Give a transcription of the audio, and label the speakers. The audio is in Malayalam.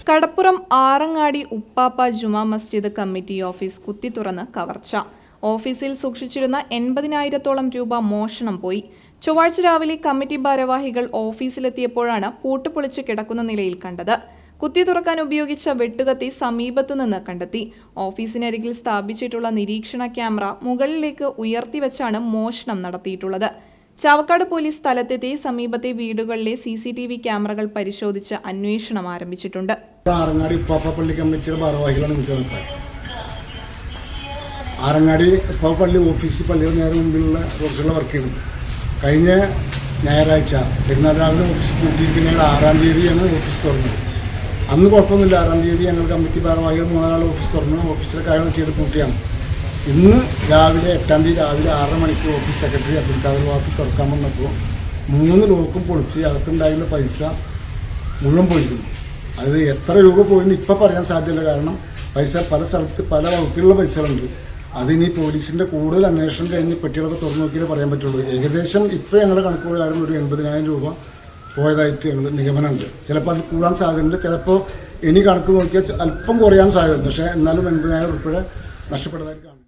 Speaker 1: കടപ്പുറം ആറങ്ങാടി ഉപ്പാപ്പ ജുമാ മസ്ജിദ് കമ്മിറ്റി ഓഫീസ് കുത്തി തുറന്ന് കവർച്ച. ഓഫീസിൽ സൂക്ഷിച്ചിരുന്ന 80,000-ഓളം രൂപ മോഷണം പോയി. ചൊവ്വാഴ്ച രാവിലെ കമ്മിറ്റി ഭാരവാഹികൾ ഓഫീസിലെത്തിയപ്പോഴാണ് പൂട്ട് പൊളിച്ച് കിടക്കുന്ന നിലയിൽ കണ്ടത്. കുത്തി തുറക്കാൻ ഉപയോഗിച്ച വെട്ടുകത്തി സമീപത്തുനിന്ന് കണ്ടെത്തി. ഓഫീസിനരികിൽ സ്ഥാപിച്ചിട്ടുള്ള നിരീക്ഷണ ക്യാമറ മുകളിലേക്ക് ഉയർത്തിവെച്ചാണ് മോഷണം നടത്തിയിട്ടുള്ളത്. ചാവക്കാട് പോലീസ് സ്ഥലത്തെത്തി സമീപത്തെ വീടുകളിലെ CCTV ക്യാമറകൾ പരിശോധിച്ച് അന്വേഷണം ആരംഭിച്ചിട്ടുണ്ട്.
Speaker 2: ആറങ്ങാടി ഉപ്പാപ്പ പള്ളി കമ്മിറ്റിയുടെ ഭാരവാഹികളാണ് നിൽക്കുന്നത്. ആറങ്ങാടി ഉപ്പാപ്പ പള്ളി ഓഫീസ് പള്ളിയുടെ നേരെ മുമ്പിലുള്ള കുറച്ചുള്ള വർക്ക് ചെയ്യുന്നത്. കഴിഞ്ഞ ഞായറാഴ്ച പെരുന്നാൾ രാവിലെ ഓഫീസ് പൂട്ടി, പിന്നീട് 6-ാം തീയതിയാണ് ഓഫീസ് തുറന്നത്. അന്ന് കുഴപ്പമൊന്നുമില്ല. 6-ാം തീയതി ഞങ്ങൾ കമ്മിറ്റി ഭാരവാഹികൾ 3 ഓഫീസ് തുറന്ന് ഓഫീസിലെ കാര്യങ്ങൾ ചെയ്ത് പൂട്ടിയാണ്. ഇന്ന് രാവിലെ 8-ാം തീയതി രാവിലെ 6:30 മണിക്ക് ഓഫീസ് സെക്രട്ടറി അബ്ദുൽ ഖാദർ വാഫി തുറക്കാൻ വന്നപ്പോൾ 3 ലോക്കും പൊളിച്ച് അകത്തുണ്ടായിരുന്ന പൈസ മുഴുവൻ പോയിരുന്നു. അത് എത്ര രൂപ പോയെന്ന് ഇപ്പം പറയാൻ സാധ്യമല്ല. കാരണം പൈസ പല സ്ഥലത്ത് പല വകുപ്പിലുള്ള പൈസകളുണ്ട്. അതിനി പോലീസിൻ്റെ കൂടുതൽ അന്വേഷണം കഴിഞ്ഞ് പെട്ടികളൊക്കെ തുറന്നു നോക്കിയാലേ പറയാൻ പറ്റുള്ളൂ. ഏകദേശം ഇപ്പോൾ ഞങ്ങളുടെ കണക്ക് പ്രകാരം ഒരു 80,000 രൂപ പോയതായിട്ട് ഞങ്ങൾ നിഗമനമുണ്ട്. ചിലപ്പോൾ അത് കൂടാൻ സാധ്യതയുണ്ട്, ചിലപ്പോൾ ഇനി കണക്ക് നോക്കിയാൽ അല്പം കുറയാൻ സാധ്യതയുണ്ട്. പക്ഷേ എന്നാലും 80,000 രൂപ നഷ്ടപ്പെട്ടതായിട്ട് കാണും.